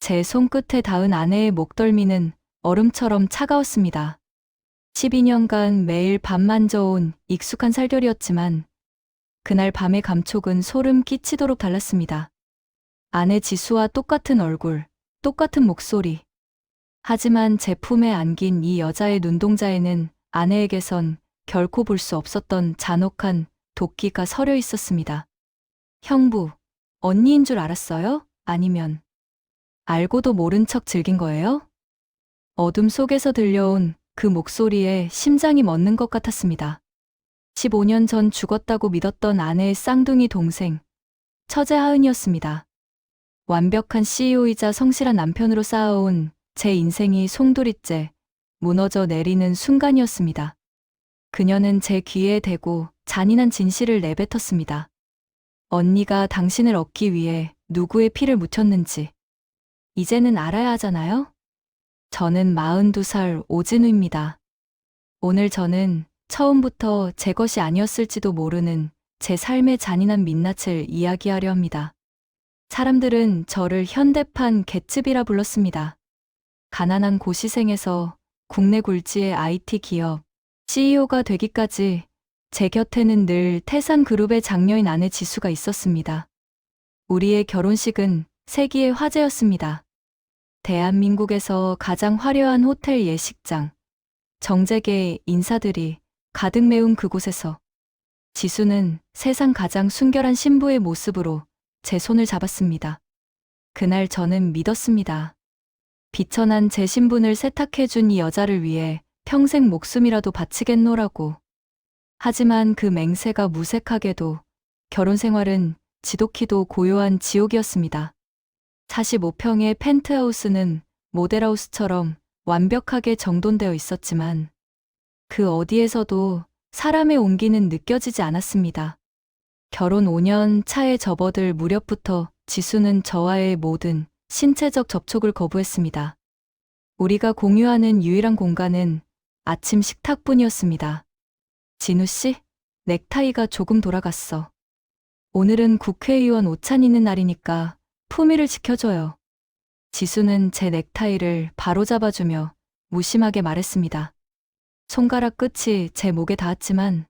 제 손끝에 닿은 아내의 목덜미는 얼음처럼 차가웠습니다. 12년간 매일 밤 만져온 익숙한 살결이었지만 그날 밤의 감촉은 소름 끼치도록 달랐습니다. 아내 지수와 똑같은 얼굴, 똑같은 목소리. 하지만 제 품에 안긴 이 여자의 눈동자에는 아내에게선 결코 볼 수 없었던 잔혹한 도끼가 서려 있었습니다. 형부, 언니인 줄 알았어요? 아니면 알고도 모른 척 즐긴 거예요? 어둠 속에서 들려온 그 목소리에 심장이 멎는 것 같았습니다. 15년 전 죽었다고 믿었던 아내의 쌍둥이 동생, 처제 하은이었습니다. 완벽한 CEO이자 성실한 남편으로 쌓아온 제 인생이 송두리째 무너져 내리는 순간이었습니다. 그녀는 제 귀에 대고 잔인한 진실을 내뱉었습니다. 언니가 당신을 얻기 위해 누구의 피를 묻혔는지 이제는 알아야 하잖아요? 저는 42살 오진우입니다. 오늘 저는 처음부터 제 것이 아니었을지도 모르는 제 삶의 잔인한 민낯을 이야기하려 합니다. 사람들은 저를 현대판 개츠비라 불렀습니다. 가난한 고시생에서 국내 굴지의 IT 기업 CEO가 되기까지 제 곁에는 늘 태산그룹의 장녀인 아내 지수가 있었습니다. 우리의 결혼식은 세기의 화제였습니다. 대한민국에서 가장 화려한 호텔 예식장, 정재계의 인사들이 가득 메운 그곳에서 지수는 세상 가장 순결한 신부의 모습으로 제 손을 잡았습니다. 그날 저는 믿었습니다. 비천한 제 신분을 세탁해준 이 여자를 위해 평생 목숨이라도 바치겠노라고. 하지만 그 맹세가 무색하게도 결혼 생활은 지독히도 고요한 지옥이었습니다. 45평의 펜트하우스는 모델하우스처럼 완벽하게 정돈되어 있었지만 그 어디에서도 사람의 온기는 느껴지지 않았습니다. 결혼 5년 차에 접어들 무렵부터 지수는 저와의 모든 신체적 접촉을 거부했습니다. 우리가 공유하는 유일한 공간은 아침 식탁뿐이었습니다. 진우 씨, 넥타이가 조금 돌아갔어. 오늘은 국회의원 오찬 있는 날이니까 품위를 지켜줘요. 지수는 제 넥타이를 바로잡아주며 무심하게 말했습니다. 손가락 끝이 제 목에 닿았지만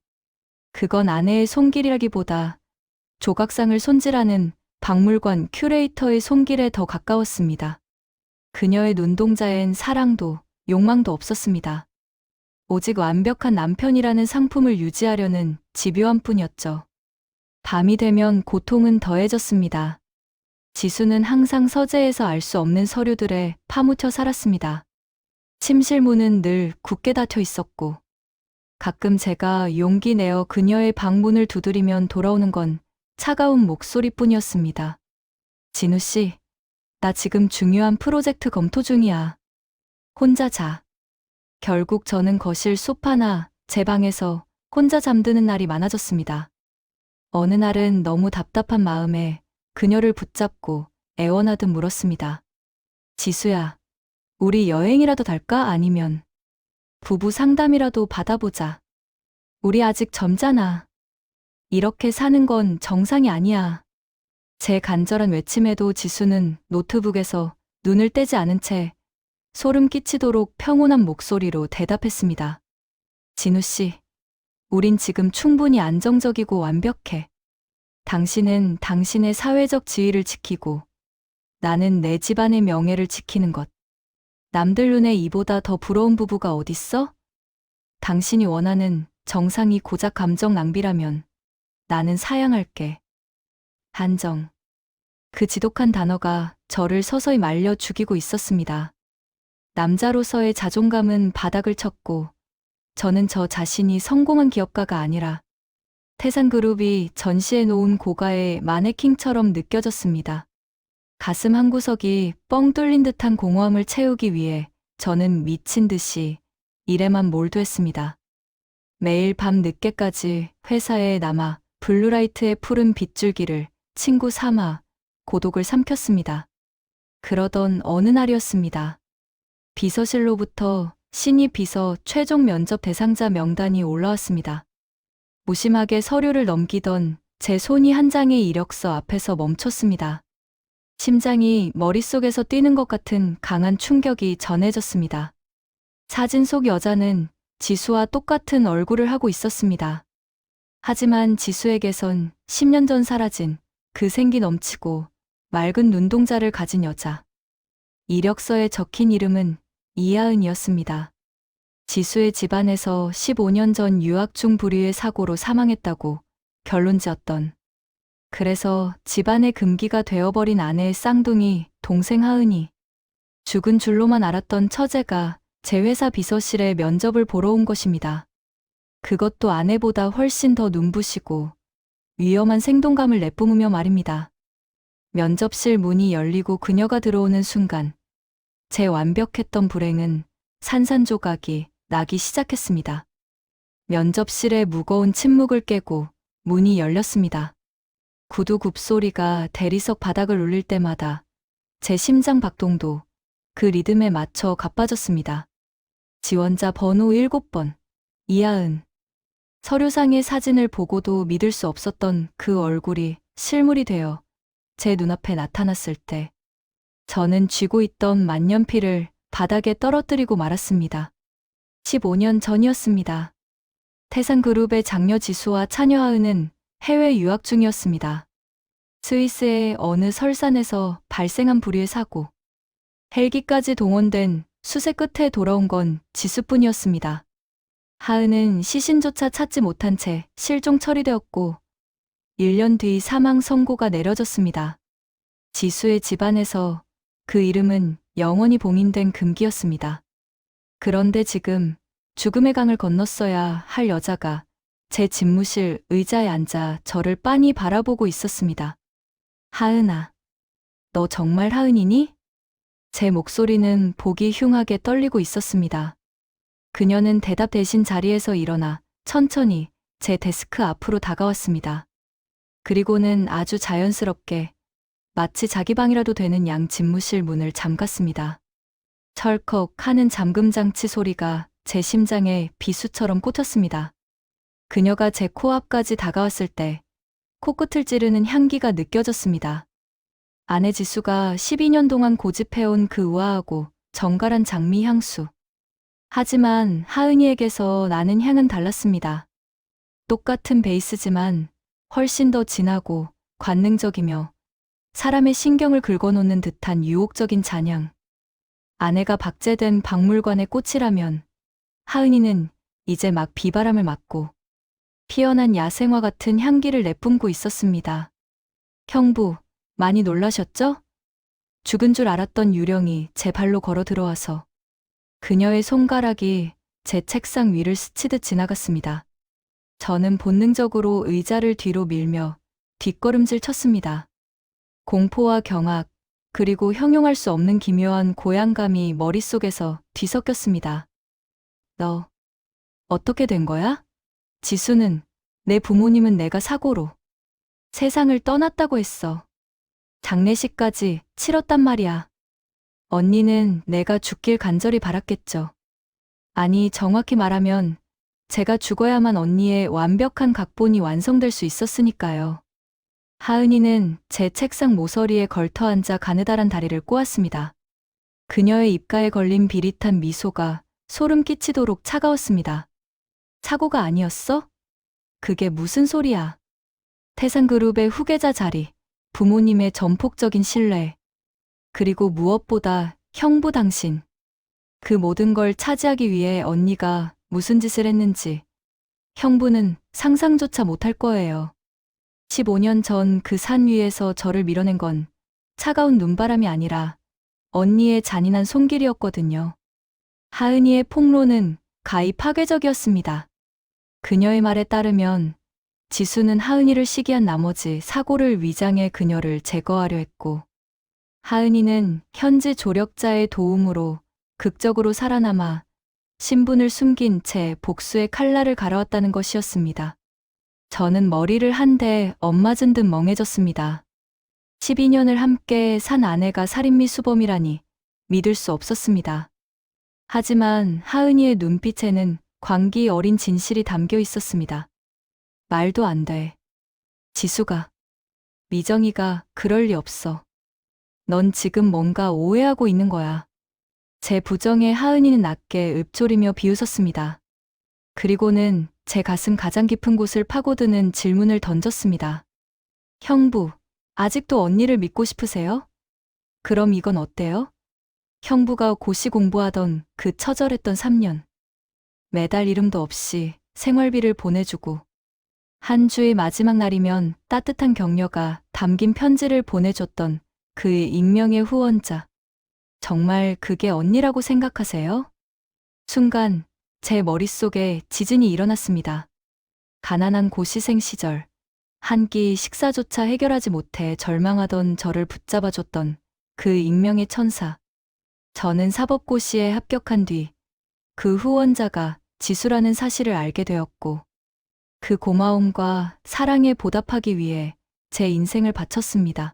그건 아내의 손길이라기보다 조각상을 손질하는 박물관 큐레이터의 손길에 더 가까웠습니다. 그녀의 눈동자엔 사랑도 욕망도 없었습니다. 오직 완벽한 남편이라는 상품을 유지하려는 집요한 뿐이었죠. 밤이 되면 고통은 더해졌습니다. 지수는 항상 서재에서 알 수 없는 서류들에 파묻혀 살았습니다. 침실 문은 늘 굳게 닫혀 있었고 가끔 제가 용기 내어 그녀의 방문을 두드리면 돌아오는 건 차가운 목소리뿐이었습니다. 진우 씨, 나 지금 중요한 프로젝트 검토 중이야. 혼자 자. 결국 저는 거실 소파나 제 방에서 혼자 잠드는 날이 많아졌습니다. 어느 날은 너무 답답한 마음에 그녀를 붙잡고 애원하듯 물었습니다. 지수야, 우리 여행이라도 갈까? 아니면 부부 상담이라도 받아보자. 우리 아직 젊잖아. 이렇게 사는 건 정상이 아니야. 제 간절한 외침에도 지수는 노트북에서 눈을 떼지 않은 채 소름 끼치도록 평온한 목소리로 대답했습니다. 진우 씨, 우린 지금 충분히 안정적이고 완벽해. 당신은 당신의 사회적 지위를 지키고 나는 내 집안의 명예를 지키는 것. 남들 눈에 이보다 더 부러운 부부가 어딨어? 당신이 원하는 정상이 고작 감정 낭비라면 나는 사양할게. 안정. 그 지독한 단어가 저를 서서히 말려 죽이고 있었습니다. 남자로서의 자존감은 바닥을 쳤고 저는 저 자신이 성공한 기업가가 아니라 태산그룹이 전시해 놓은 고가의 마네킹처럼 느껴졌습니다. 가슴 한구석이 뻥 뚫린 듯한 공허함을 채우기 위해 저는 미친 듯이 일에만 몰두했습니다. 매일 밤 늦게까지 회사에 남아 블루라이트의 푸른 빗줄기를 친구 삼아 고독을 삼켰습니다. 그러던 어느 날이었습니다. 비서실로부터 신입 비서 최종 면접 대상자 명단이 올라왔습니다. 무심하게 서류를 넘기던 제 손이 한 장의 이력서 앞에서 멈췄습니다. 심장이 머릿속에서 뛰는 것 같은 강한 충격이 전해졌습니다. 사진 속 여자는 지수와 똑같은 얼굴을 하고 있었습니다. 하지만 지수에게선 10년 전 사라진 그 생기 넘치고 맑은 눈동자를 가진 여자. 이력서에 적힌 이름은 이하은이었습니다. 지수의 집안에서 15년 전 유학 중 불의의 사고로 사망했다고 결론지었던. 그래서 집안의 금기가 되어버린 아내의 쌍둥이 동생 하은이. 죽은 줄로만 알았던 처제가 제 회사 비서실에 면접을 보러 온 것입니다. 그것도 아내보다 훨씬 더 눈부시고 위험한 생동감을 내뿜으며 말입니다. 면접실 문이 열리고 그녀가 들어오는 순간 제 완벽했던 불행은 산산조각이 나기 시작했습니다. 면접실의 무거운 침묵을 깨고 문이 열렸습니다. 구두 굽소리가 대리석 바닥을 울릴 때마다 제 심장 박동도 그 리듬에 맞춰 가빠졌습니다. 지원자 번호 7번, 이하은. 서류상의 사진을 보고도 믿을 수 없었던 그 얼굴이 실물이 되어 제 눈앞에 나타났을 때 저는 쥐고 있던 만년필을 바닥에 떨어뜨리고 말았습니다. 15년 전이었습니다. 태산그룹의 장녀 지수와 차녀 하은은 해외 유학 중이었습니다. 스위스의 어느 설산에서 발생한 불의의 사고. 헬기까지 동원된 수색 끝에 돌아온 건 지수뿐이었습니다. 하은은 시신조차 찾지 못한 채 실종 처리되었고 1년 뒤 사망 선고가 내려졌습니다. 지수의 집안에서 그 이름은 영원히 봉인된 금기였습니다. 그런데 지금 죽음의 강을 건넜어야 할 여자가 제 집무실 의자에 앉아 저를 빤히 바라보고 있었습니다. 하은아, 너 정말 하은이니? 제 목소리는 보기 흉하게 떨리고 있었습니다. 그녀는 대답 대신 자리에서 일어나 천천히 제 데스크 앞으로 다가왔습니다. 그리고는 아주 자연스럽게 마치 자기 방이라도 되는 양 집무실 문을 잠갔습니다. 철컥 하는 잠금장치 소리가 제 심장에 비수처럼 꽂혔습니다. 그녀가 제 코앞까지 다가왔을 때 코끝을 찌르는 향기가 느껴졌습니다. 아내 지수가 12년 동안 고집해온 그 우아하고 정갈한 장미 향수. 하지만 하은이에게서 나는 향은 달랐습니다. 똑같은 베이스지만 훨씬 더 진하고 관능적이며 사람의 신경을 긁어놓는 듯한 유혹적인 잔향. 아내가 박제된 박물관의 꽃이라면 하은이는 이제 막 비바람을 맞고 피어난 야생화 같은 향기를 내뿜고 있었습니다. 형부, 많이 놀라셨죠? 죽은 줄 알았던 유령이 제 발로 걸어 들어와서 그녀의 손가락이 제 책상 위를 스치듯 지나갔습니다. 저는 본능적으로 의자를 뒤로 밀며 뒷걸음질 쳤습니다. 공포와 경악, 그리고 형용할 수 없는 기묘한 고향감이 머릿속에서 뒤섞였습니다. 너, 어떻게 된 거야? 지수는, 내 부모님은 내가 사고로 세상을 떠났다고 했어. 장례식까지 치렀단 말이야. 언니는 내가 죽길 간절히 바랐겠죠. 아니, 정확히 말하면 제가 죽어야만 언니의 완벽한 각본이 완성될 수 있었으니까요. 하은이는 제 책상 모서리에 걸터 앉아 가느다란 다리를 꼬았습니다. 그녀의 입가에 걸린 비릿한 미소가 소름 끼치도록 차가웠습니다. 사고가 아니었어? 그게 무슨 소리야? 태산그룹의 후계자 자리, 부모님의 전폭적인 신뢰, 그리고 무엇보다 형부 당신. 그 모든 걸 차지하기 위해 언니가 무슨 짓을 했는지 형부는 상상조차 못할 거예요. 15년 전 그 산 위에서 저를 밀어낸 건 차가운 눈바람이 아니라 언니의 잔인한 손길이었거든요. 하은이의 폭로는 가히 파괴적이었습니다. 그녀의 말에 따르면 지수는 하은이를 시기한 나머지 사고를 위장해 그녀를 제거하려 했고 하은이는 현지 조력자의 도움으로 극적으로 살아남아 신분을 숨긴 채 복수의 칼날을 갈아왔다는 것이었습니다. 저는 머리를 한 대 엇맞은 듯 멍해졌습니다. 12년을 함께 산 아내가 살인미 수범이라니 믿을 수 없었습니다. 하지만 하은이의 눈빛에는 광기 어린 진실이 담겨 있었습니다. 말도 안 돼. 지수가, 미정이가 그럴 리 없어. 넌 지금 뭔가 오해하고 있는 거야. 제 부정에 하은이는 낮게 읊조리며 비웃었습니다. 그리고는 제 가슴 가장 깊은 곳을 파고드는 질문을 던졌습니다. 형부, 아직도 언니를 믿고 싶으세요? 그럼 이건 어때요? 형부가 고시 공부하던 그 처절했던 3년. 매달 이름도 없이 생활비를 보내주고 한 주의 마지막 날이면 따뜻한 격려가 담긴 편지를 보내줬던 그 익명의 후원자. 정말 그게 언니라고 생각하세요? 순간 제 머릿속에 지진이 일어났습니다. 가난한 고시생 시절, 한 끼 식사조차 해결하지 못해 절망하던 저를 붙잡아줬던 그 익명의 천사. 저는 사법고시에 합격한 뒤 그 후원자가 지수라는 사실을 알게 되었고, 그 고마움과 사랑에 보답하기 위해 제 인생을 바쳤습니다.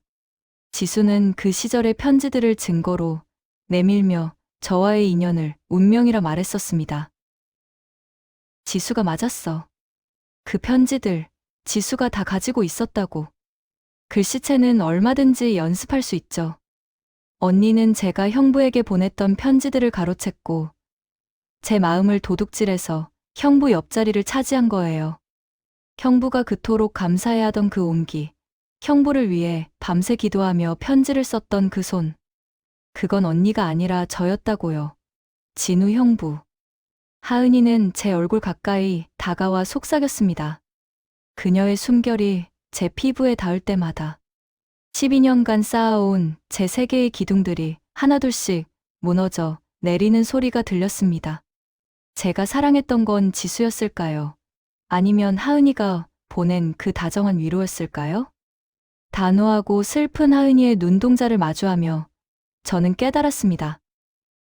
지수는 그 시절의 편지들을 증거로 내밀며 저와의 인연을 운명이라 말했었습니다. 지수가 맞았어. 그 편지들, 지수가 다 가지고 있었다고. 글씨체는 얼마든지 연습할 수 있죠. 언니는 제가 형부에게 보냈던 편지들을 가로챘고, 제 마음을 도둑질해서 형부 옆자리를 차지한 거예요. 형부가 그토록 감사해하던 그 온기, 형부를 위해 밤새 기도하며 편지를 썼던 그 손. 그건 언니가 아니라 저였다고요. 진우 형부. 하은이는 제 얼굴 가까이 다가와 속삭였습니다. 그녀의 숨결이 제 피부에 닿을 때마다 12년간 쌓아온 제 세계의 기둥들이 하나둘씩 무너져 내리는 소리가 들렸습니다. 제가 사랑했던 건 지수였을까요? 아니면 하은이가 보낸 그 다정한 위로였을까요? 단호하고 슬픈 하은이의 눈동자를 마주하며 저는 깨달았습니다.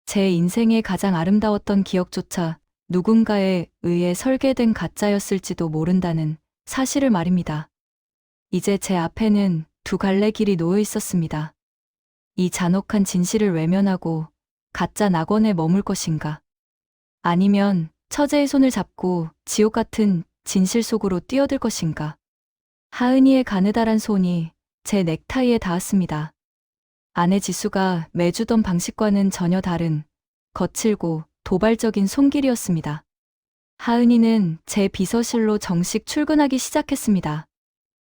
제 인생의 가장 아름다웠던 기억조차 누군가에 의해 설계된 가짜였을지도 모른다는 사실을 말입니다. 이제 제 앞에는 두 갈래 길이 놓여 있었습니다. 이 잔혹한 진실을 외면하고 가짜 낙원에 머물 것인가? 아니면 처제의 손을 잡고 지옥 같은 진실 속으로 뛰어들 것인가? 하은이의 가느다란 손이 제 넥타이에 닿았습니다. 아내 지수가 매주던 방식과는 전혀 다른 거칠고 도발적인 손길이었습니다. 하은이는 제 비서실로 정식 출근하기 시작했습니다.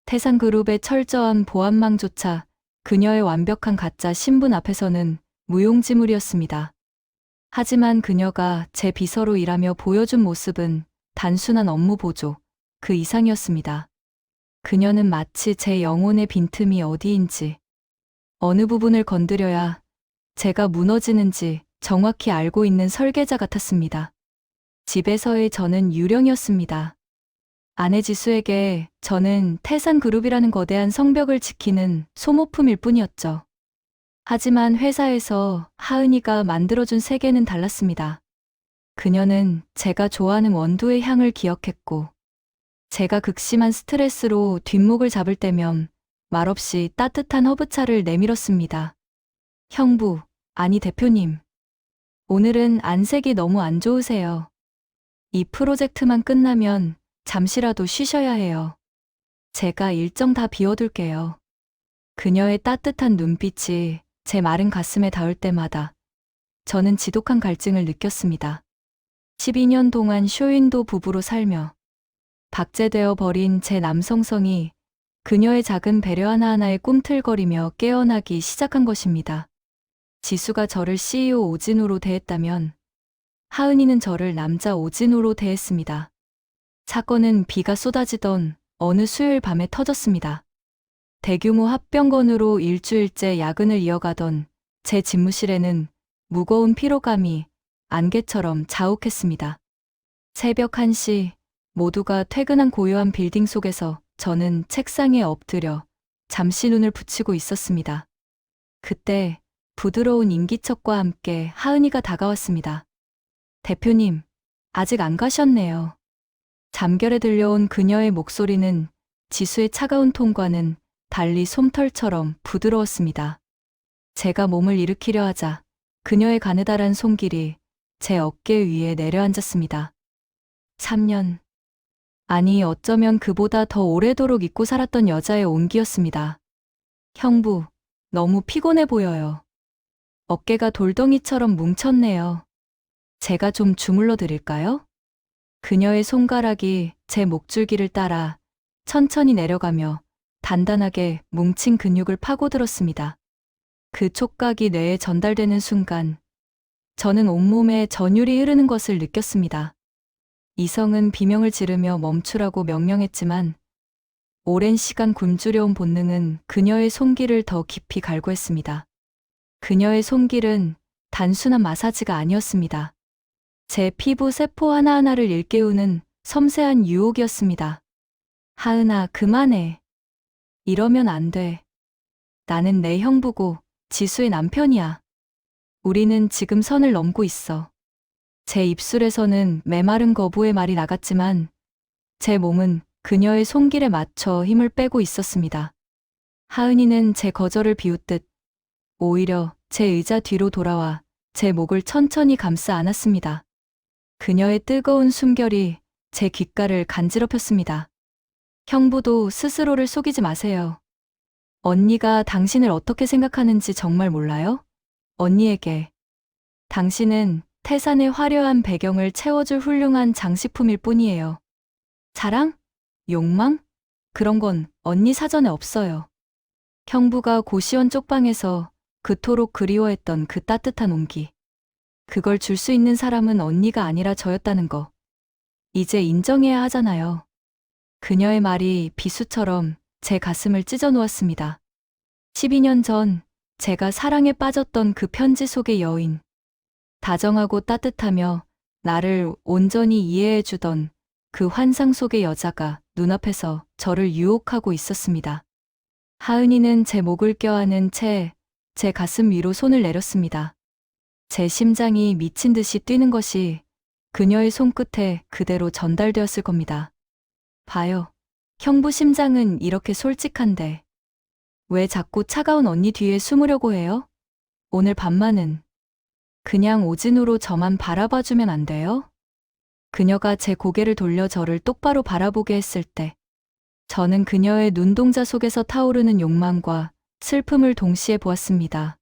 태산그룹의 철저한 보안망조차 그녀의 완벽한 가짜 신분 앞에서는 무용지물이었습니다. 하지만 그녀가 제 비서로 일하며 보여준 모습은 단순한 업무 보조, 그 이상이었습니다. 그녀는 마치 제 영혼의 빈틈이 어디인지, 어느 부분을 건드려야 제가 무너지는지 정확히 알고 있는 설계자 같았습니다. 집에서의 저는 유령이었습니다. 아내 지수에게 저는 태산그룹이라는 거대한 성벽을 지키는 소모품일 뿐이었죠. 하지만 회사에서 하은이가 만들어준 세계는 달랐습니다. 그녀는 제가 좋아하는 원두의 향을 기억했고, 제가 극심한 스트레스로 뒷목을 잡을 때면 말없이 따뜻한 허브차를 내밀었습니다. 형부, 아니 대표님. 오늘은 안색이 너무 안 좋으세요. 이 프로젝트만 끝나면 잠시라도 쉬셔야 해요. 제가 일정 다 비워둘게요. 그녀의 따뜻한 눈빛이 제 마른 가슴에 닿을 때마다 저는 지독한 갈증을 느꼈습니다. 12년 동안 쇼윈도 부부로 살며 박제되어 버린 제 남성성이 그녀의 작은 배려 하나하나에 꿈틀거리며 깨어나기 시작한 것입니다. 지수가 저를 CEO 오진우로 대했다면 하은이는 저를 남자 오진우로 대했습니다. 사건은 비가 쏟아지던 어느 수요일 밤에 터졌습니다. 대규모 합병건으로 일주일째 야근을 이어가던 제 집무실에는 무거운 피로감이 안개처럼 자욱했습니다. 새벽 1시 모두가 퇴근한 고요한 빌딩 속에서 저는 책상에 엎드려 잠시 눈을 붙이고 있었습니다. 그때 부드러운 인기척과 함께 하은이가 다가왔습니다. 대표님, 아직 안 가셨네요. 잠결에 들려온 그녀의 목소리는 지수의 차가운 톤과는 달리 솜털처럼 부드러웠습니다. 제가 몸을 일으키려 하자 그녀의 가느다란 손길이 제 어깨 위에 내려앉았습니다. 3년. 아니 어쩌면 그보다 더 오래도록 잊고 살았던 여자의 온기였습니다. 형부, 너무 피곤해 보여요. 어깨가 돌덩이처럼 뭉쳤네요. 제가 좀 주물러 드릴까요? 그녀의 손가락이 제 목줄기를 따라 천천히 내려가며 단단하게 뭉친 근육을 파고들었습니다. 그 촉각이 뇌에 전달되는 순간 저는 온몸에 전율이 흐르는 것을 느꼈습니다. 이성은 비명을 지르며 멈추라고 명령했지만 오랜 시간 굶주려온 본능은 그녀의 손길을 더 깊이 갈구했습니다. 그녀의 손길은 단순한 마사지가 아니었습니다. 제 피부 세포 하나하나를 일깨우는 섬세한 유혹이었습니다. 하은아, 그만해. 이러면 안 돼. 나는 내 형부고 지수의 남편이야. 우리는 지금 선을 넘고 있어. 제 입술에서는 메마른 거부의 말이 나갔지만 제 몸은 그녀의 손길에 맞춰 힘을 빼고 있었습니다. 하은이는 제 거절을 비웃듯 오히려 제 의자 뒤로 돌아와 제 목을 천천히 감싸 안았습니다. 그녀의 뜨거운 숨결이 제 귓가를 간지럽혔습니다. 형부도 스스로를 속이지 마세요. 언니가 당신을 어떻게 생각하는지 정말 몰라요? 언니에게 당신은 태산의 화려한 배경을 채워줄 훌륭한 장식품일 뿐이에요. 자랑? 욕망? 그런 건 언니 사전에 없어요. 형부가 고시원 쪽방에서 그토록 그리워했던 그 따뜻한 온기. 그걸 줄 수 있는 사람은 언니가 아니라 저였다는 거. 이제 인정해야 하잖아요. 그녀의 말이 비수처럼 제 가슴을 찢어 놓았습니다. 12년 전 제가 사랑에 빠졌던 그 편지 속의 여인. 다정하고 따뜻하며 나를 온전히 이해해주던 그 환상 속의 여자가 눈앞에서 저를 유혹하고 있었습니다. 하은이는 제 목을 껴안은 채 제 가슴 위로 손을 내렸습니다. 제 심장이 미친 듯이 뛰는 것이 그녀의 손끝에 그대로 전달되었을 겁니다. 봐요. 형부 심장은 이렇게 솔직한데 왜 자꾸 차가운 언니 뒤에 숨으려고 해요? 오늘 밤만은 그냥 오진으로 저만 바라봐주면 안 돼요? 그녀가 제 고개를 돌려 저를 똑바로 바라보게 했을 때 저는 그녀의 눈동자 속에서 타오르는 욕망과 슬픔을 동시에 보았습니다.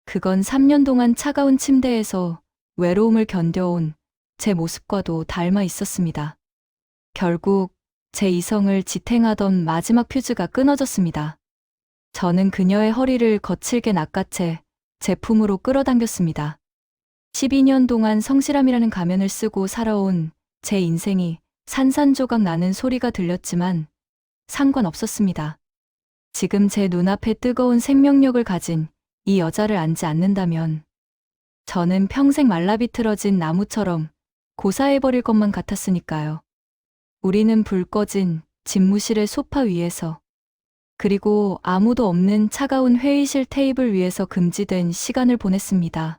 그건 3년 동안 차가운 침대에서 외로움을 견뎌온 제 모습과도 닮아 있었습니다. 결국 제 이성을 지탱하던 마지막 퓨즈가 끊어졌습니다. 저는 그녀의 허리를 거칠게 낚아채 제 품으로 끌어당겼습니다. 12년 동안 성실함이라는 가면을 쓰고 살아온 제 인생이 산산조각 나는 소리가 들렸지만 상관없었습니다. 지금 제 눈앞에 뜨거운 생명력을 가진 이 여자를 안지 않는다면 저는 평생 말라비틀어진 나무처럼 고사해버릴 것만 같았으니까요. 우리는 불 꺼진 집무실의 소파 위에서 그리고 아무도 없는 차가운 회의실 테이블 위에서 금지된 시간을 보냈습니다.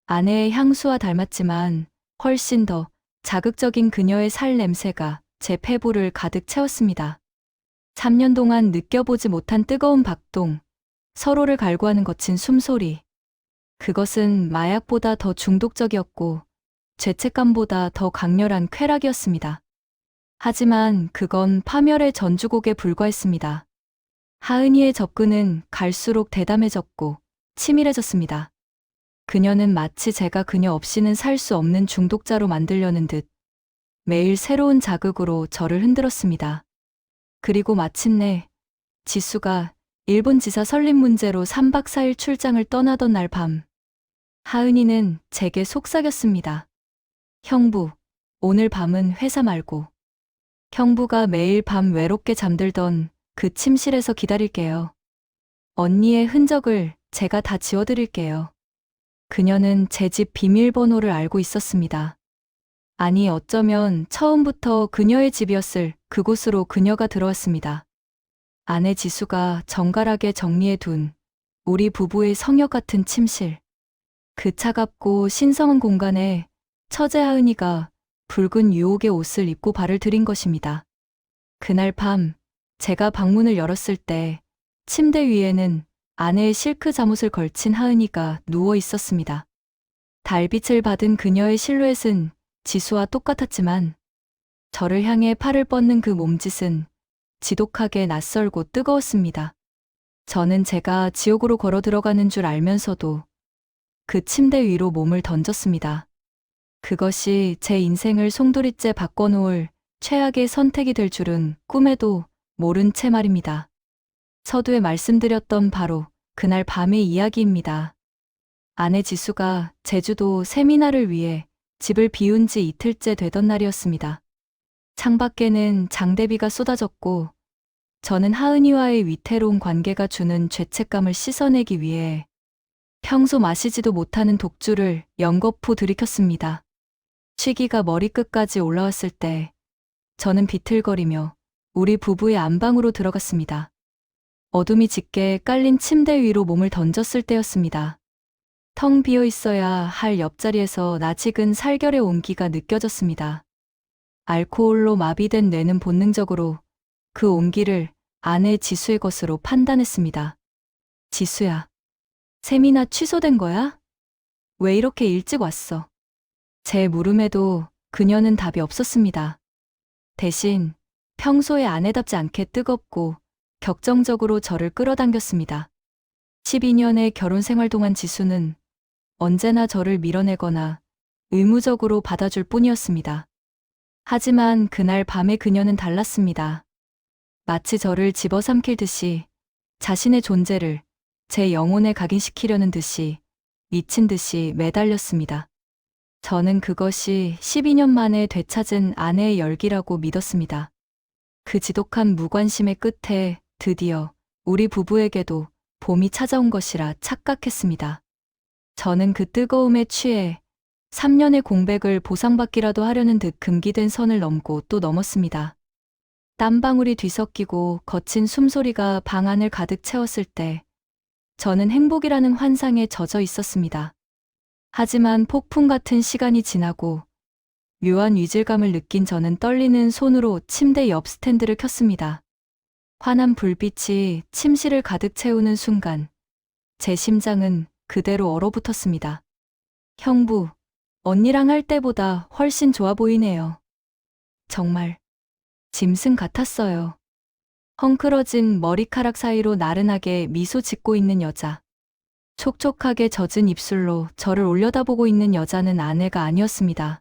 아내의 향수와 닮았지만 훨씬 더 자극적인 그녀의 살 냄새가 제 폐부를 가득 채웠습니다. 3년 동안 느껴보지 못한 뜨거운 박동, 서로를 갈구하는 거친 숨소리. 그것은 마약보다 더 중독적이었고 죄책감보다 더 강렬한 쾌락이었습니다. 하지만 그건 파멸의 전주곡에 불과했습니다. 하은이의 접근은 갈수록 대담해졌고 치밀해졌습니다. 그녀는 마치 제가 그녀 없이는 살 수 없는 중독자로 만들려는 듯 매일 새로운 자극으로 저를 흔들었습니다. 그리고 마침내 지수가 일본 지사 설립 문제로 3박 4일 출장을 떠나던 날 밤, 하은이는 제게 속삭였습니다. 형부, 오늘 밤은 회사 말고 형부가 매일 밤 외롭게 잠들던 그 침실에서 기다릴게요. 언니의 흔적을 제가 다 지워드릴게요. 그녀는 제 집 비밀번호를 알고 있었습니다. 아니, 어쩌면 처음부터 그녀의 집이었을 그곳으로 그녀가 들어왔습니다. 아내 지수가 정갈하게 정리해둔 우리 부부의 성역 같은 침실. 그 차갑고 신성한 공간에 처제 하은이가 붉은 유혹의 옷을 입고 발을 들인 것입니다. 그날 밤 제가 방문을 열었을 때 침대 위에는 아내의 실크 잠옷을 걸친 하은이가 누워 있었습니다. 달빛을 받은 그녀의 실루엣은 지수와 똑같았지만 저를 향해 팔을 뻗는 그 몸짓은 지독하게 낯설고 뜨거웠습니다. 저는 제가 지옥으로 걸어 들어가는 줄 알면서도 그 침대 위로 몸을 던졌습니다. 그것이 제 인생을 송두리째 바꿔놓을 최악의 선택이 될 줄은 꿈에도 모른 채 말입니다. 서두에 말씀드렸던 바로 그날 밤의 이야기입니다. 아내 지수가 제주도 세미나를 위해 집을 비운 지 이틀째 되던 날이었습니다. 창밖에는 장대비가 쏟아졌고 저는 하은이와의 위태로운 관계가 주는 죄책감을 씻어내기 위해 평소 마시지도 못하는 독주를 연거푸 들이켰습니다. 취기가 머리끝까지 올라왔을 때 저는 비틀거리며 우리 부부의 안방으로 들어갔습니다. 어둠이 짙게 깔린 침대 위로 몸을 던졌을 때였습니다. 텅 비어 있어야 할 옆자리에서 낯익은 살결의 온기가 느껴졌습니다. 알코올로 마비된 뇌는 본능적으로 그 온기를 아내 지수의 것으로 판단했습니다. 지수야, 세미나 취소된 거야? 왜 이렇게 일찍 왔어? 제 물음에도 그녀는 답이 없었습니다. 대신 평소에 아내답지 않게 뜨겁고 격정적으로 저를 끌어당겼습니다. 12년의 결혼 생활 동안 지수는 언제나 저를 밀어내거나 의무적으로 받아줄 뿐이었습니다. 하지만 그날 밤에 그녀는 달랐습니다. 마치 저를 집어삼킬 듯이 자신의 존재를 제 영혼에 각인시키려는 듯이 미친 듯이 매달렸습니다. 저는 그것이 12년 만에 되찾은 아내의 열기라고 믿었습니다. 그 지독한 무관심의 끝에 드디어 우리 부부에게도 봄이 찾아온 것이라 착각했습니다. 저는 그 뜨거움에 취해 3년의 공백을 보상받기라도 하려는 듯 금기된 선을 넘고 또 넘었습니다. 땀방울이 뒤섞이고 거친 숨소리가 방 안을 가득 채웠을 때 저는 행복이라는 환상에 젖어 있었습니다. 하지만 폭풍 같은 시간이 지나고 묘한 위질감을 느낀 저는 떨리는 손으로 침대 옆 스탠드를 켰습니다. 환한 불빛이 침실을 가득 채우는 순간 제 심장은 그대로 얼어붙었습니다. 형부, 언니랑 할 때보다 훨씬 좋아 보이네요. 정말 짐승 같았어요. 헝클어진 머리카락 사이로 나른하게 미소 짓고 있는 여자. 촉촉하게 젖은 입술로 저를 올려다보고 있는 여자는 아내가 아니었습니다.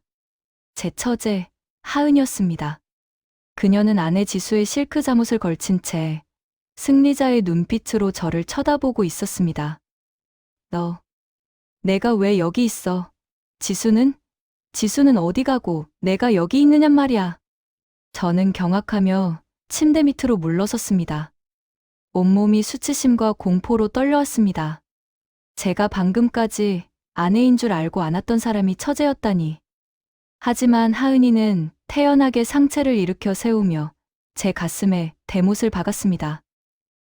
제 처제, 하은이었습니다. 그녀는 아내 지수의 실크 잠옷을 걸친 채 승리자의 눈빛으로 저를 쳐다보고 있었습니다. 내가 왜 여기 있어? 지수는? 지수는 어디 가고 내가 여기 있느냔 말이야. 저는 경악하며 침대 밑으로 물러섰습니다. 온몸이 수치심과 공포로 떨려왔습니다. 제가 방금까지 아내인 줄 알고 안았던 사람이 처제였다니. 하지만 하은이는 태연하게 상체를 일으켜 세우며 제 가슴에 대못을 박았습니다.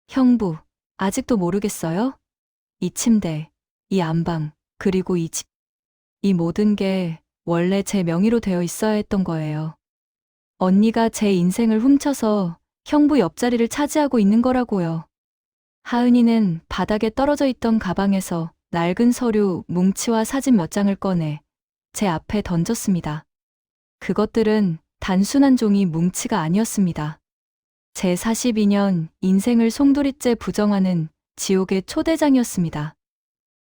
형부, 아직도 모르겠어요? 이 침대, 이 안방, 그리고 이 집. 이 모든 게 원래 제 명의로 되어 있어야 했던 거예요. 언니가 제 인생을 훔쳐서 형부 옆자리를 차지하고 있는 거라고요. 하은이는 바닥에 떨어져 있던 가방에서 낡은 서류, 뭉치와 사진 몇 장을 꺼내 제 앞에 던졌습니다. 그것들은 단순한 종이 뭉치가 아니었습니다. 제 42년 인생을 송두리째 부정하는 지옥의 초대장이었습니다.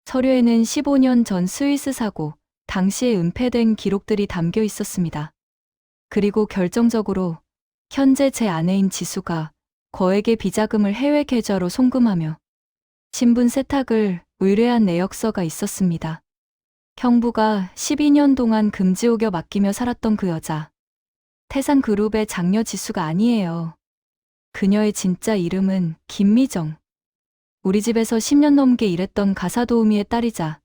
서류에는 15년 전 스위스 사고, 당시에 은폐된 기록들이 담겨 있었습니다. 그리고 결정적으로 현재 제 아내인 지수가 거액의 비자금을 해외 계좌로 송금하며 신분 세탁을 의뢰한 내역서가 있었습니다. 형부가 12년 동안 금지옥여 맡기며 살았던 그 여자. 태산그룹의 장녀 지수가 아니에요. 그녀의 진짜 이름은 김미정. 우리 집에서 10년 넘게 일했던 가사도우미의 딸이자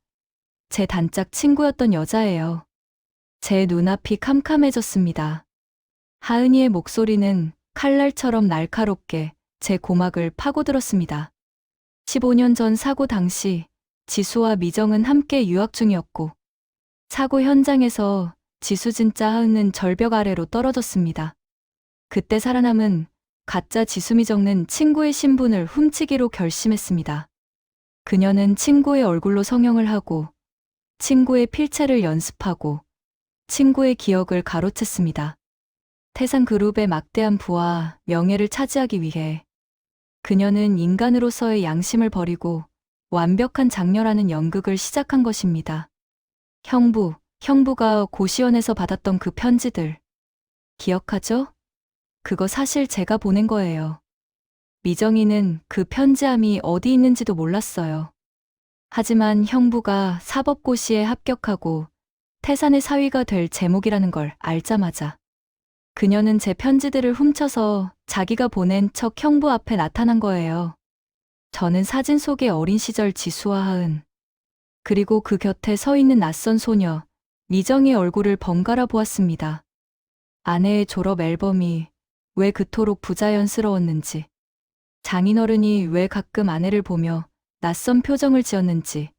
제 단짝 친구였던 여자예요. 제 눈앞이 캄캄해졌습니다. 하은이의 목소리는 칼날처럼 날카롭게 제 고막을 파고들었습니다. 15년 전 사고 당시 지수와 미정은 함께 유학 중이었고 사고 현장에서 지수 진짜 하은은 절벽 아래로 떨어졌습니다. 그때 살아남은 가짜 지수 미정은 친구의 신분을 훔치기로 결심했습니다. 그녀는 친구의 얼굴로 성형을 하고 친구의 필체를 연습하고 친구의 기억을 가로챘습니다. 태산그룹의 막대한 부와 명예를 차지하기 위해 그녀는 인간으로서의 양심을 버리고 완벽한 장녀라는 연극을 시작한 것입니다. 형부가 고시원에서 받았던 그 편지들. 기억하죠? 그거 사실 제가 보낸 거예요. 미정이는 그 편지함이 어디 있는지도 몰랐어요. 하지만 형부가 사법고시에 합격하고 태산의 사위가 될 제목이라는 걸 알자마자 그녀는 제 편지들을 훔쳐서 자기가 보낸 척 형부 앞에 나타난 거예요. 저는 사진 속의 어린 시절 지수와 하은, 그리고 그 곁에 서 있는 낯선 소녀, 미정이의 얼굴을 번갈아 보았습니다. 아내의 졸업 앨범이 왜 그토록 부자연스러웠는지, 장인어른이 왜 가끔 아내를 보며 낯선 표정을 지었는지,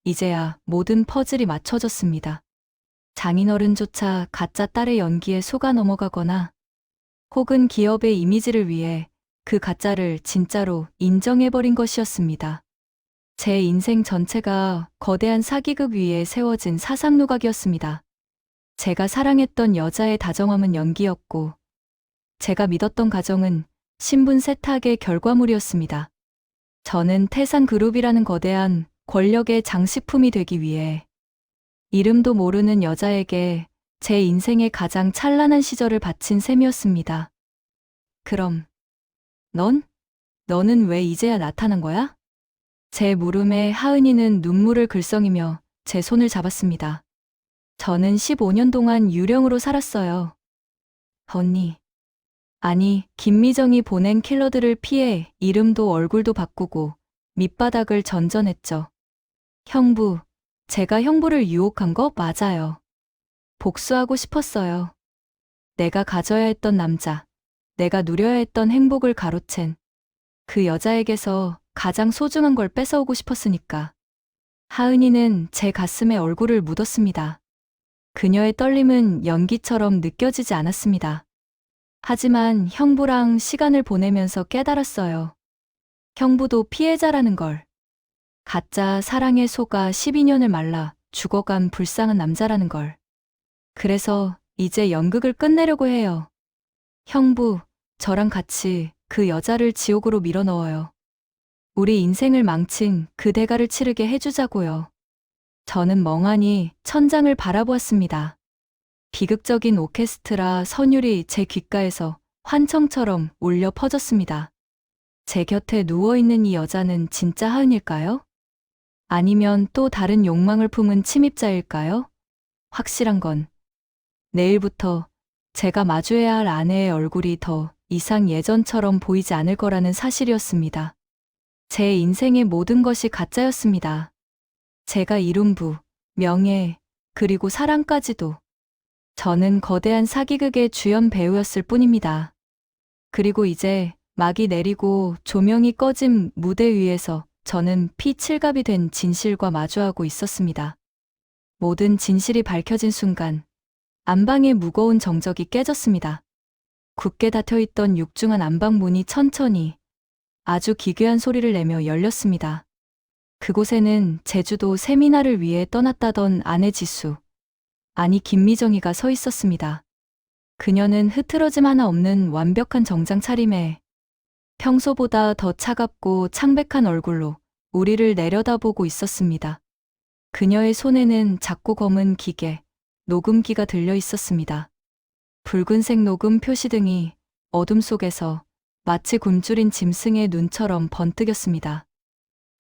이제야 모든 퍼즐이 맞춰졌습니다. 장인어른조차 가짜 딸의 연기에 속아 넘어가거나 혹은 기업의 이미지를 위해 그 가짜를 진짜로 인정해버린 것이었습니다. 제 인생 전체가 거대한 사기극 위에 세워진 사상누각이었습니다. 제가 사랑했던 여자의 다정함은 연기였고, 제가 믿었던 가정은 신분 세탁의 결과물이었습니다. 저는 태산그룹이라는 거대한 권력의 장식품이 되기 위해 이름도 모르는 여자에게 제 인생의 가장 찬란한 시절을 바친 셈이었습니다. 그럼 너는 왜 이제야 나타난 거야? 제 물음에 하은이는 눈물을 글썽이며 제 손을 잡았습니다. 저는 15년 동안 유령으로 살았어요. 언니. 아니, 김미정이 보낸 킬러들을 피해 이름도 얼굴도 바꾸고 밑바닥을 전전했죠. 형부, 제가 형부를 유혹한 거 맞아요. 복수하고 싶었어요. 내가 가져야 했던 남자, 내가 누려야 했던 행복을 가로챈 그 여자에게서 가장 소중한 걸 뺏어오고 싶었으니까. 하은이는 제 가슴에 얼굴을 묻었습니다. 그녀의 떨림은 연기처럼 느껴지지 않았습니다. 하지만 형부랑 시간을 보내면서 깨달았어요. 형부도 피해자라는 걸. 가짜 사랑에 속아 12년을 말라 죽어간 불쌍한 남자라는 걸. 그래서 이제 연극을 끝내려고 해요. 형부, 저랑 같이 그 여자를 지옥으로 밀어넣어요. 우리 인생을 망친 그 대가를 치르게 해주자고요. 저는 멍하니 천장을 바라보았습니다. 비극적인 오케스트라 선율이 제 귓가에서 환청처럼 울려 퍼졌습니다. 제 곁에 누워있는 이 여자는 진짜 하은일까요? 아니면 또 다른 욕망을 품은 침입자일까요? 확실한 건 내일부터 제가 마주해야 할 아내의 얼굴이 더 이상 예전처럼 보이지 않을 거라는 사실이었습니다. 제 인생의 모든 것이 가짜였습니다. 제가 이룬 부, 명예, 그리고 사랑까지도. 저는 거대한 사기극의 주연 배우였을 뿐입니다. 그리고 이제 막이 내리고 조명이 꺼진 무대 위에서 저는 피칠갑이 된 진실과 마주하고 있었습니다. 모든 진실이 밝혀진 순간 안방의 무거운 정적이 깨졌습니다. 굳게 닫혀있던 육중한 안방 문이 천천히 아주 기괴한 소리를 내며 열렸습니다. 그곳에는 제주도 세미나를 위해 떠났다던 아내 지수, 아니 김미정이가 서 있었습니다. 그녀는 흐트러짐 하나 없는 완벽한 정장 차림에 평소보다 더 차갑고 창백한 얼굴로 우리를 내려다보고 있었습니다. 그녀의 손에는 작고 검은 기계, 녹음기가 들려 있었습니다. 붉은색 녹음 표시등이 어둠 속에서 마치 굶주린 짐승의 눈처럼 번뜩였습니다.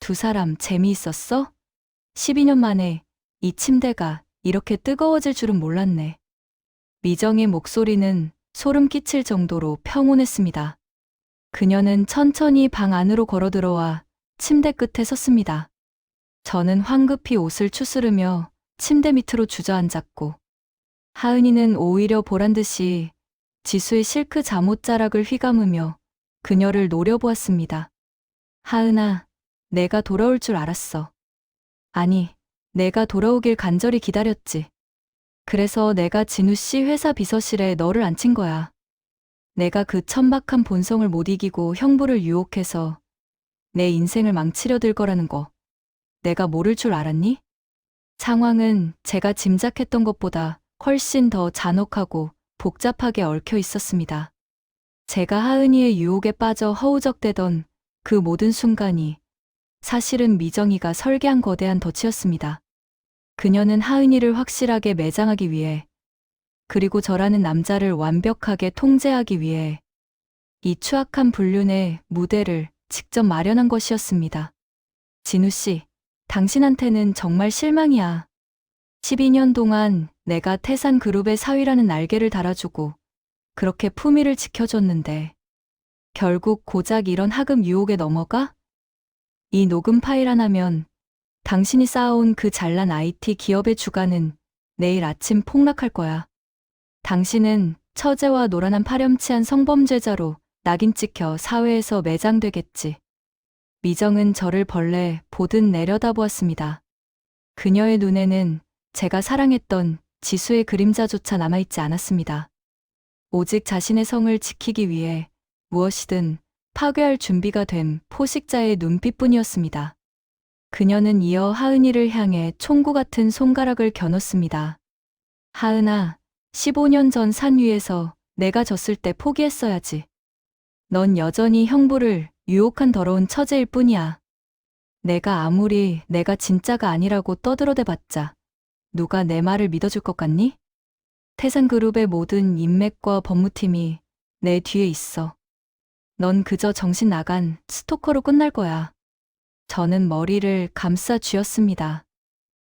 두 사람 재미있었어? 12년 만에 이 침대가 이렇게 뜨거워질 줄은 몰랐네. 미정의 목소리는 소름 끼칠 정도로 평온했습니다. 그녀는 천천히 방 안으로 걸어들어와 침대 끝에 섰습니다. 저는 황급히 옷을 추스르며 침대 밑으로 주저앉았고, 하은이는 오히려 보란듯이 지수의 실크 잠옷자락을 휘감으며 그녀를 노려보았습니다. 하은아, 내가 돌아올 줄 알았어. 아니, 내가 돌아오길 간절히 기다렸지. 그래서 내가 진우 씨 회사 비서실에 너를 앉힌 거야. 내가 그 천박한 본성을 못 이기고 형부를 유혹해서 내 인생을 망치려 들 거라는 거 내가 모를 줄 알았니? 상황은 제가 짐작했던 것보다 훨씬 더 잔혹하고 복잡하게 얽혀 있었습니다. 제가 하은이의 유혹에 빠져 허우적대던 그 모든 순간이 사실은 미정이가 설계한 거대한 덫이었습니다. 그녀는 하은이를 확실하게 매장하기 위해, 그리고 저라는 남자를 완벽하게 통제하기 위해 이 추악한 불륜의 무대를 직접 마련한 것이었습니다. 진우 씨, 당신한테는 정말 실망이야. 12년 동안 내가 태산그룹의 사위라는 날개를 달아주고 그렇게 품위를 지켜줬는데 결국 고작 이런 하급 유혹에 넘어가? 이 녹음 파일 하나면 당신이 쌓아온 그 잘난 IT 기업의 주가는 내일 아침 폭락할 거야. 당신은 처제와 노란한 파렴치한 성범죄자로 낙인 찍혀 사회에서 매장되겠지. 미정은 저를 벌레 보듯 내려다보았습니다. 그녀의 눈에는 제가 사랑했던 지수의 그림자조차 남아있지 않았습니다. 오직 자신의 성을 지키기 위해 무엇이든 파괴할 준비가 된 포식자의 눈빛뿐이었습니다. 그녀는 이어 하은이를 향해 총구 같은 손가락을 겨눴습니다. 하은아, 15년 전 산 위에서 내가 졌을 때 포기했어야지. 넌 여전히 형부를 유혹한 더러운 처제일 뿐이야. 내가 아무리 내가 진짜가 아니라고 떠들어대봤자 누가 내 말을 믿어줄 것 같니? 태산그룹의 모든 인맥과 법무팀이 내 뒤에 있어. 넌 그저 정신 나간 스토커로 끝날 거야. 저는 머리를 감싸 쥐었습니다.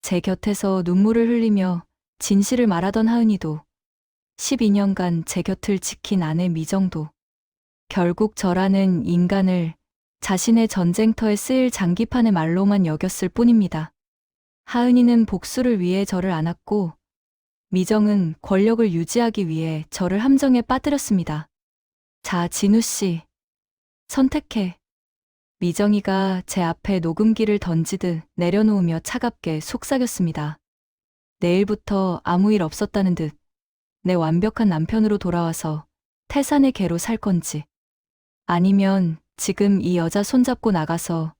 제 곁에서 눈물을 흘리며 진실을 말하던 하은이도, 12년간 제 곁을 지킨 아내 미정도 결국 저라는 인간을 자신의 전쟁터에 쓰일 장기판의 말로만 여겼을 뿐입니다. 하은이는 복수를 위해 저를 안았고 미정은 권력을 유지하기 위해 저를 함정에 빠뜨렸습니다. 자, 진우 씨, 선택해. 미정이가 제 앞에 녹음기를 던지듯 내려놓으며 차갑게 속삭였습니다. 내일부터 아무 일 없었다는 듯 내 완벽한 남편으로 돌아와서 태산의 개로 살 건지, 아니면 지금 이 여자 손잡고 나가서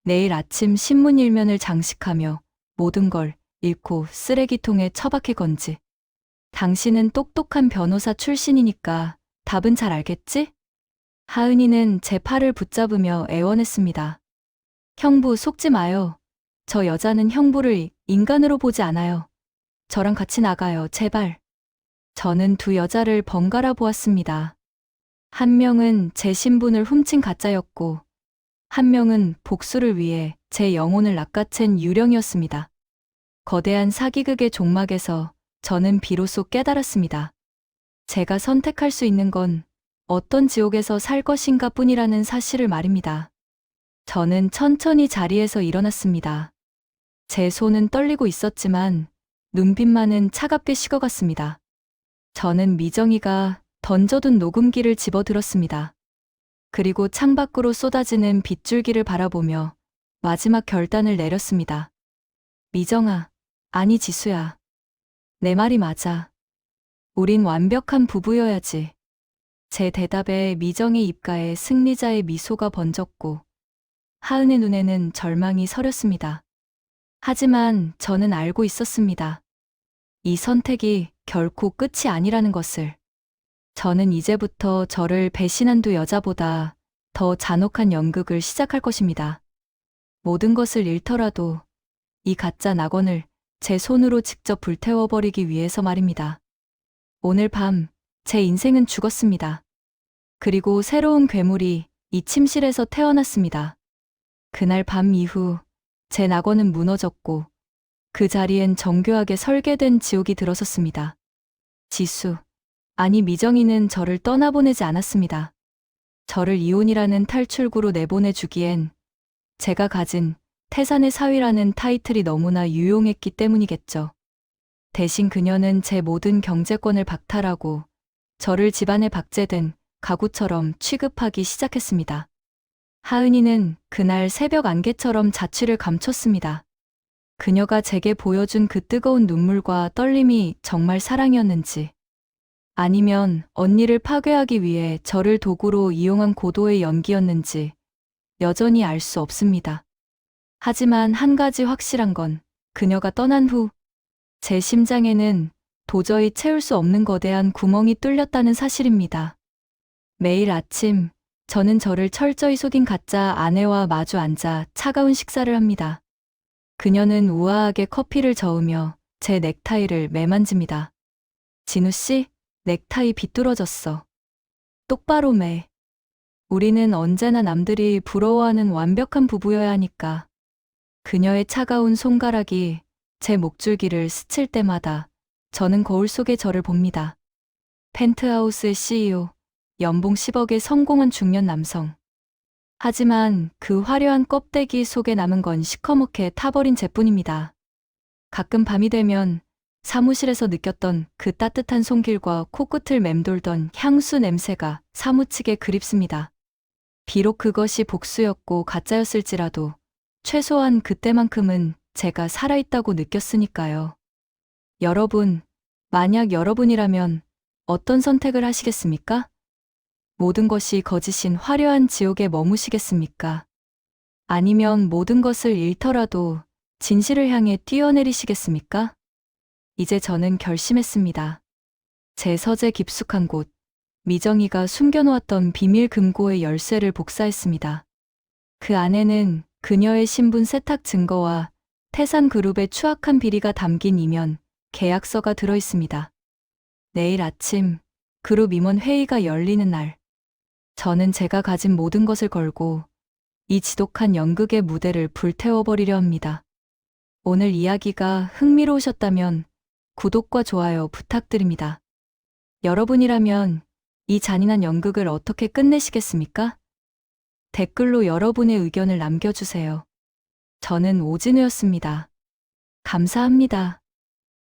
내일 아침 신문 일면을 장식하며 모든 걸 잃고 쓰레기통에 처박힐 건지. 당신은 똑똑한 변호사 출신이니까 답은 잘 알겠지? 하은이는 제 팔을 붙잡으며 애원했습니다. 형부, 속지 마요. 저 여자는 형부를 인간으로 보지 않아요. 저랑 같이 나가요, 제발. 저는 두 여자를 번갈아 보았습니다. 한 명은 제 신분을 훔친 가짜였고 한 명은 복수를 위해 제 영혼을 낚아챈 유령이었습니다. 거대한 사기극의 종막에서 저는 비로소 깨달았습니다. 제가 선택할 수 있는 건 어떤 지옥에서 살 것인가 뿐이라는 사실을 말입니다. 저는 천천히 자리에서 일어났습니다. 제 손은 떨리고 있었지만 눈빛만은 차갑게 식어갔습니다. 저는 미정이가 던져둔 녹음기를 집어들었습니다. 그리고 창밖으로 쏟아지는 빗줄기를 바라보며 마지막 결단을 내렸습니다. 미정아, 아니 지수야. 내 말이 맞아. 우린 완벽한 부부여야지. 제 대답에 미정의 입가에 승리자의 미소가 번졌고 하은의 눈에는 절망이 서렸습니다. 하지만 저는 알고 있었습니다. 이 선택이 결코 끝이 아니라는 것을. 저는 이제부터 저를 배신한 두 여자보다 더 잔혹한 연극을 시작할 것입니다. 모든 것을 잃더라도 이 가짜 낙원을 제 손으로 직접 불태워버리기 위해서 말입니다. 오늘 밤 제 인생은 죽었습니다. 그리고 새로운 괴물이 이 침실에서 태어났습니다. 그날 밤 이후 제 낙원은 무너졌고 그 자리엔 정교하게 설계된 지옥이 들어섰습니다. 지수, 아니 미정이는 저를 떠나보내지 않았습니다. 저를 이혼이라는 탈출구로 내보내주기엔 제가 가진 태산의 사위라는 타이틀이 너무나 유용했기 때문이겠죠. 대신 그녀는 제 모든 경제권을 박탈하고 저를 집안에 박제된 가구처럼 취급하기 시작했습니다. 하은이는 그날 새벽 안개처럼 자취를 감췄습니다. 그녀가 제게 보여준 그 뜨거운 눈물과 떨림이 정말 사랑이었는지, 아니면 언니를 파괴하기 위해 저를 도구로 이용한 고도의 연기였는지 여전히 알 수 없습니다. 하지만 한 가지 확실한 건 그녀가 떠난 후 제 심장에는 도저히 채울 수 없는 거대한 구멍이 뚫렸다는 사실입니다. 매일 아침 저는 저를 철저히 속인 가짜 아내와 마주 앉아 차가운 식사를 합니다. 그녀는 우아하게 커피를 저으며 제 넥타이를 매만집니다. 진우 씨, 넥타이 비뚤어졌어. 똑바로 매. 우리는 언제나 남들이 부러워하는 완벽한 부부여야 하니까. 그녀의 차가운 손가락이 제 목줄기를 스칠 때마다 저는 거울 속에 저를 봅니다. 펜트하우스의 CEO, 연봉 10억의 성공한 중년 남성. 하지만 그 화려한 껍데기 속에 남은 건 시커멓게 타버린 재뿐입니다. 가끔 밤이 되면 사무실에서 느꼈던 그 따뜻한 손길과 코끝을 맴돌던 향수 냄새가 사무치게 그립습니다. 비록 그것이 복수였고 가짜였을지라도 최소한 그때만큼은 제가 살아있다고 느꼈으니까요. 여러분, 만약 여러분이라면 어떤 선택을 하시겠습니까? 모든 것이 거짓인 화려한 지옥에 머무시겠습니까? 아니면 모든 것을 잃더라도 진실을 향해 뛰어내리시겠습니까? 이제 저는 결심했습니다. 제 서재 깊숙한 곳, 미정이가 숨겨놓았던 비밀 금고의 열쇠를 복사했습니다. 그 안에는 그녀의 신분 세탁 증거와 태산그룹의 추악한 비리가 담긴 이면 계약서가 들어있습니다. 내일 아침 그룹 임원 회의가 열리는 날, 저는 제가 가진 모든 것을 걸고 이 지독한 연극의 무대를 불태워버리려 합니다. 오늘 이야기가 흥미로우셨다면 구독과 좋아요 부탁드립니다. 여러분이라면 이 잔인한 연극을 어떻게 끝내시겠습니까? 댓글로 여러분의 의견을 남겨주세요. 저는 오진우였습니다. 감사합니다.